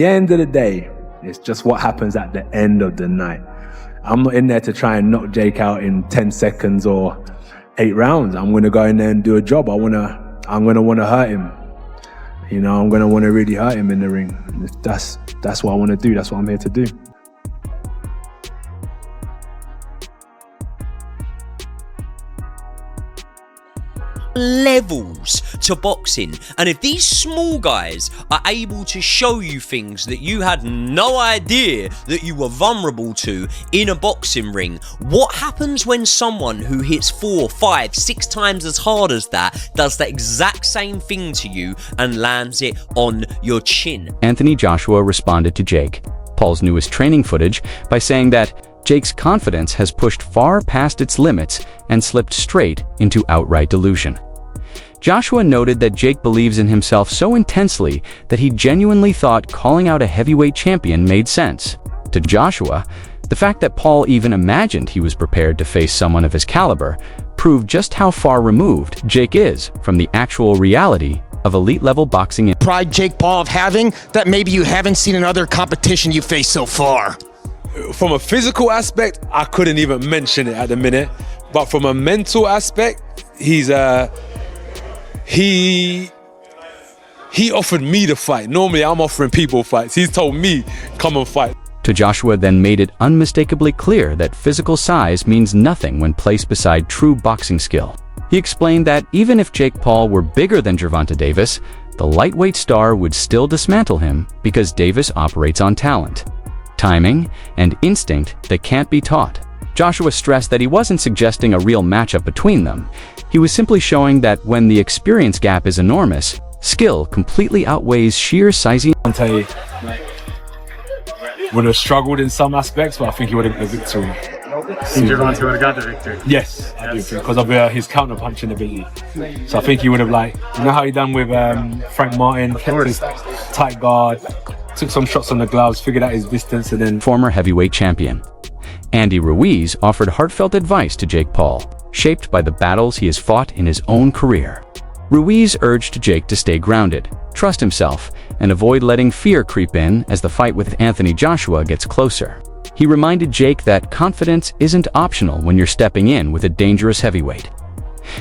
the end of the day, it's just what happens at the end of the night. I'm not in there to try and knock Jake out in 10 seconds or 8 rounds. I'm going to go in there and do a job. I'm going to want to hurt him. You know, I'm going to want to really hurt him in the ring. That's what I want to do. That's what I'm here to do. Levels to boxing, and if these small guys are able to show you things that you had no idea that you were vulnerable to in a boxing ring, what happens when someone who hits 4, 5, 6 times as hard as that does the exact same thing to you and lands it on your chin? Anthony Joshua responded to Jake Paul's newest training footage by saying that Jake's confidence has pushed far past its limits and slipped straight into outright delusion. Joshua noted that Jake believes in himself so intensely that he genuinely thought calling out a heavyweight champion made sense. To Joshua, the fact that Paul even imagined he was prepared to face someone of his caliber proved just how far removed Jake is from the actual reality of elite-level boxing. Pride Jake Paul of having that maybe you haven't seen in other competition you faced so far? From a physical aspect, I couldn't even mention it at the minute. But from a mental aspect, he offered me the fight. Normally, I'm offering people fights. He's told me, come and fight. To Joshua then made it unmistakably clear that physical size means nothing when placed beside true boxing skill. He explained that even if Jake Paul were bigger than Gervonta Davis, the lightweight star would still dismantle him because Davis operates on talent, timing, and instinct that can't be taught. Joshua stressed that he wasn't suggesting a real matchup between them. He was simply showing that when the experience gap is enormous, skill completely outweighs sheer size. Would have struggled in some aspects, but I think he would have got the victory. Think Gervonta would have got the victory? Yes, I do, because of his counter-punching ability. So I think he would have, you know how he done with Frank Martin, kept his tight guard, took some shots on the gloves, figured out his distance, and then... Former heavyweight champion Andy Ruiz offered heartfelt advice to Jake Paul, shaped by the battles he has fought in his own career. Ruiz urged Jake to stay grounded, trust himself, and avoid letting fear creep in as the fight with Anthony Joshua gets closer. He reminded Jake that confidence isn't optional when you're stepping in with a dangerous heavyweight,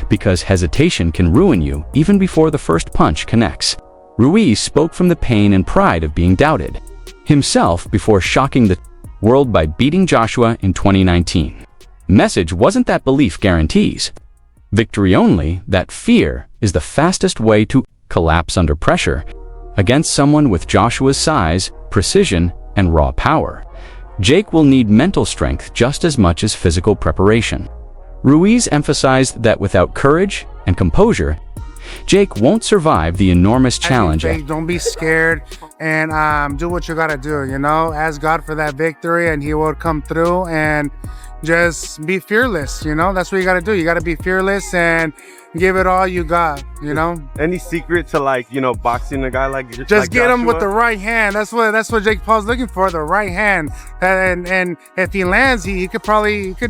because hesitation can ruin you even before the first punch connects. Ruiz spoke from the pain and pride of being doubted himself before shocking the world by beating Joshua in 2019. Message wasn't that belief guarantees victory, only that fear is the fastest way to collapse under pressure. Against someone with Joshua's size, precision, and raw power, Jake will need mental strength just as much as physical preparation. Ruiz emphasized that without courage and composure, Jake won't survive the enormous challenge. Jake, don't be scared and do what you gotta do, you know? Ask God for that victory and he will come through, and just be fearless, you know? That's what you gotta do. You gotta be fearless and give it all you got, you know? Any secret to boxing a guy like just like get him Joshua? with the right hand. That's what Jake Paul's looking for, the right hand. And if he lands, he could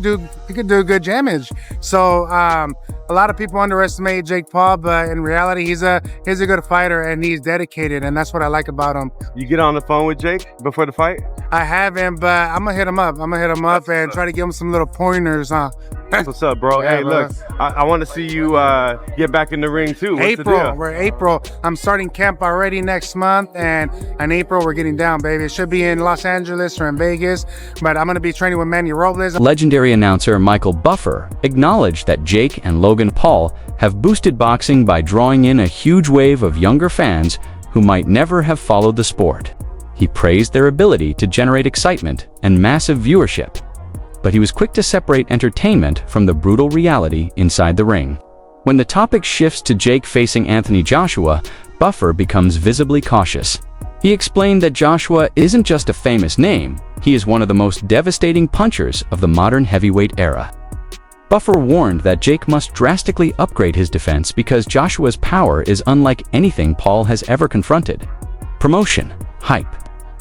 do good damage. So a lot of people underestimate Jake Paul, but in reality, he's a good fighter and he's dedicated, and that's what I like about him. You get on the phone with Jake before the fight? I haven't, but I'm gonna hit him up. And try to give him some little pointers, huh? That's what's up, bro. Yeah, hey, bro. look, I want to see you get back in the ring too. What's the deal? We're April. I'm starting camp already next month, and in April we're getting down, baby. It should be in Los Angeles or in Vegas, but I'm gonna be training with Manny Robles. Legendary announcer Michael Buffer acknowledged that Jake and Logan Paul have boosted boxing by drawing in a huge wave of younger fans who might never have followed the sport. He praised their ability to generate excitement and massive viewership, but he was quick to separate entertainment from the brutal reality inside the ring. When the topic shifts to Jake facing Anthony Joshua, Buffer becomes visibly cautious. He explained that Joshua isn't just a famous name, he is one of the most devastating punchers of the modern heavyweight era. Buffer warned that Jake must drastically upgrade his defense because Joshua's power is unlike anything Paul has ever confronted. Promotion, hype,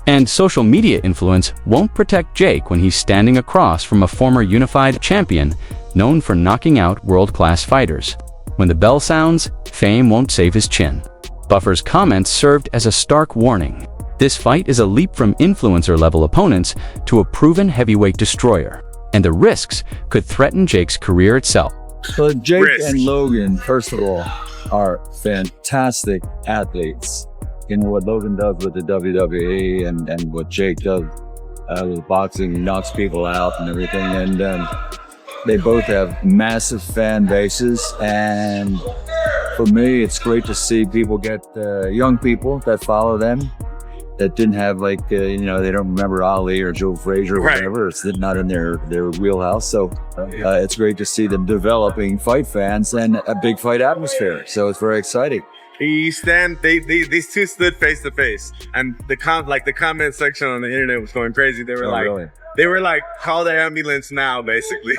and social media influence won't protect Jake when he's standing across from a former unified champion known for knocking out world-class fighters. When the bell sounds, fame won't save his chin. Buffer's comments served as a stark warning. This fight is a leap from influencer-level opponents to a proven heavyweight destroyer, and the risks could threaten Jake's career itself. So Jake and Logan, first of all, are fantastic athletes. You know what Logan does with the WWE and what Jake does with boxing, he knocks people out and everything. And they both have massive fan bases. And for me, it's great to see people get young people that follow them that didn't have they don't remember Ali or Joe Frazier or whatever. It's not in their wheelhouse. So it's great to see them developing fight fans and a big fight atmosphere. So it's very exciting. These two stood face to face, and the comment section on the internet was going crazy. They were like, call the ambulance now, basically.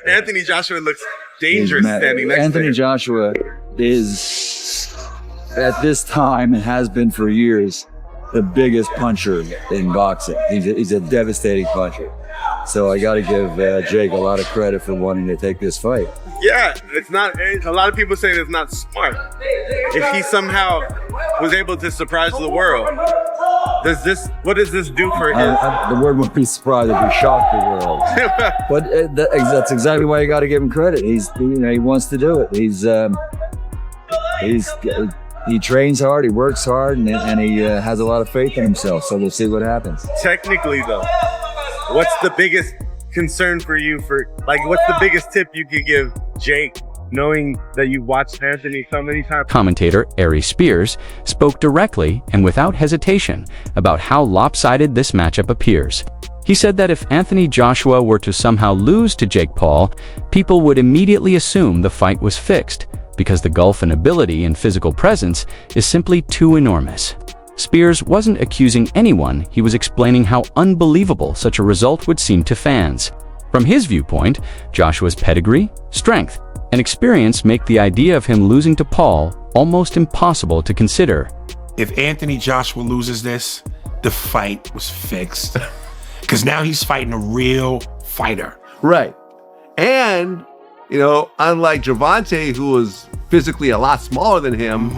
Anthony Joshua looks dangerous standing next to him. Anthony Joshua is, at this time, and has been for years, the biggest puncher in boxing. He's a devastating puncher. So I got to give Jake a lot of credit for wanting to take this fight. Yeah, a lot of people saying it's not smart. If he somehow was able to surprise the world, what does this do for him? The word would be surprised if he shocked the world. But that's exactly why you got to give him credit. He wants to do it. He trains hard, he works hard, and he has a lot of faith in himself. So we'll see what happens. Technically, though, what's the biggest concern for you? What's the biggest tip you could give Jake, knowing that you watched Anthony so many times? Commentator Ari Spears spoke directly and without hesitation about how lopsided this matchup appears. He said that if Anthony Joshua were to somehow lose to Jake Paul, people would immediately assume the fight was fixed, because the gulf in ability and physical presence is simply too enormous. Spears wasn't accusing anyone, he was explaining how unbelievable such a result would seem to fans. From his viewpoint, Joshua's pedigree, strength, and experience make the idea of him losing to Paul almost impossible to consider. If Anthony Joshua loses this, the fight was fixed. Because now he's fighting a real fighter. Right. And unlike Gervonta, who was physically a lot smaller than him,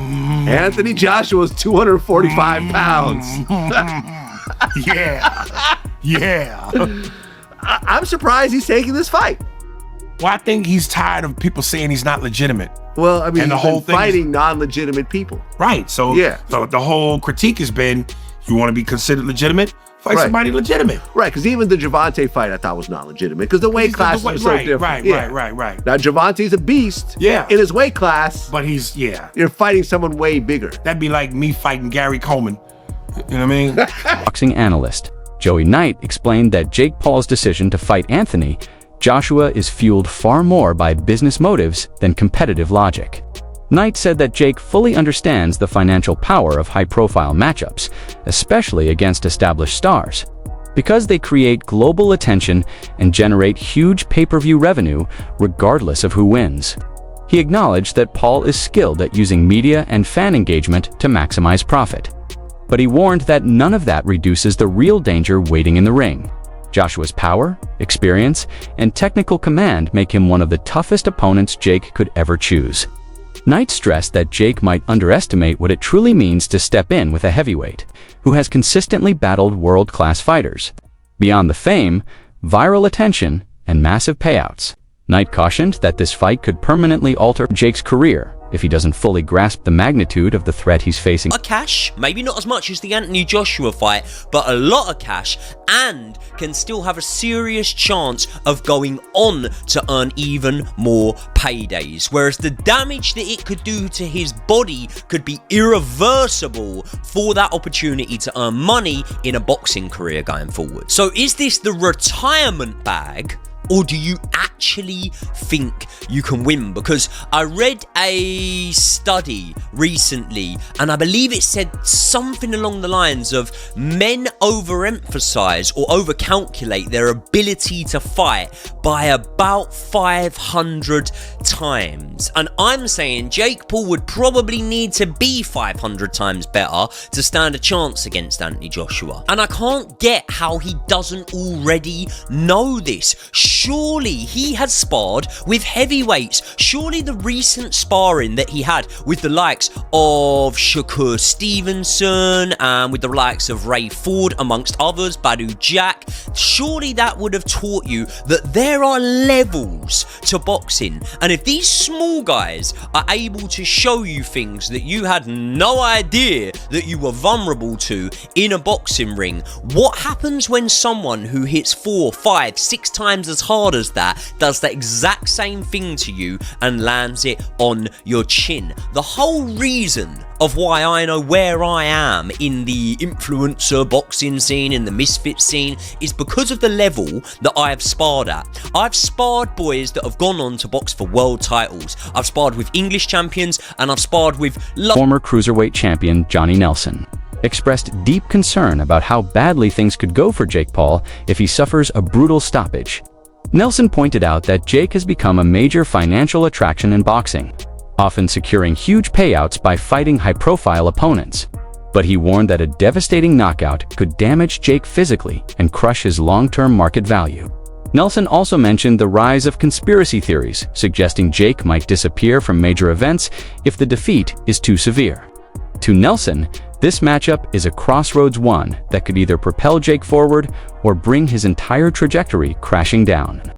Anthony Joshua was 245 pounds. Yeah. I'm surprised he's taking this fight. Well, I think he's tired of people saying he's not legitimate. Well, I mean, and the he's whole been fighting non-legitimate people. Right. So the whole critique has been, you want to be considered legitimate? Fight somebody legitimate. Right, because even the Gervonta fight I thought was not legitimate because the weight class was so different. Right. Now Gervonta's a beast in his weight class. But you're fighting someone way bigger. That'd be like me fighting Gary Coleman. You know what I mean? Boxing analyst Joey Knight explained that Jake Paul's decision to fight Anthony Joshua is fueled far more by business motives than competitive logic. Knight said that Jake fully understands the financial power of high-profile matchups, especially against established stars, because they create global attention and generate huge pay-per-view revenue regardless of who wins. He acknowledged that Paul is skilled at using media and fan engagement to maximize profit, but he warned that none of that reduces the real danger waiting in the ring. Joshua's power, experience, and technical command make him one of the toughest opponents Jake could ever choose. Knight stressed that Jake might underestimate what it truly means to step in with a heavyweight, who has consistently battled world-class fighters. Beyond the fame, viral attention, and massive payouts, Knight cautioned that this fight could permanently alter Jake's career if he doesn't fully grasp the magnitude of the threat he's facing. A cash, maybe not as much as the Anthony Joshua fight, but a lot of cash, and can still have a serious chance of going on to earn even more paydays. Whereas the damage that it could do to his body could be irreversible for that opportunity to earn money in a boxing career going forward. So is this the retirement bag? Or do you actually think you can win? Because I read a study recently, and I believe it said something along the lines of men overemphasize or overcalculate their ability to fight by about 500 times. And I'm saying Jake Paul would probably need to be 500 times better to stand a chance against Anthony Joshua. And I can't get how he doesn't already know this. surely he had sparred with heavyweights. Surely the recent sparring that he had with the likes of Shakur Stevenson and with the likes of Ray Ford, amongst others, Badu Jack, surely that would have taught you that there are levels to boxing. And if these small guys are able to show you things that you had no idea that you were vulnerable to in a boxing ring, what happens when someone who hits 4, 5, 6 times as hard as that does the exact same thing to you and lands it on your chin? The whole reason of why I know where I am in the influencer boxing scene, in the misfit scene, is because of the level that I have sparred at. I've sparred boys that have gone on to box for world titles. I've sparred with English champions, and I've sparred with former cruiserweight champion Johnny Nelson expressed deep concern about how badly things could go for Jake Paul if he suffers a brutal stoppage. Nelson pointed out that Jake has become a major financial attraction in boxing, often securing huge payouts by fighting high-profile opponents. But he warned that a devastating knockout could damage Jake physically and crush his long-term market value. Nelson also mentioned the rise of conspiracy theories, suggesting Jake might disappear from major events if the defeat is too severe. To Nelson, this matchup is a crossroads one that could either propel Jake forward or bring his entire trajectory crashing down.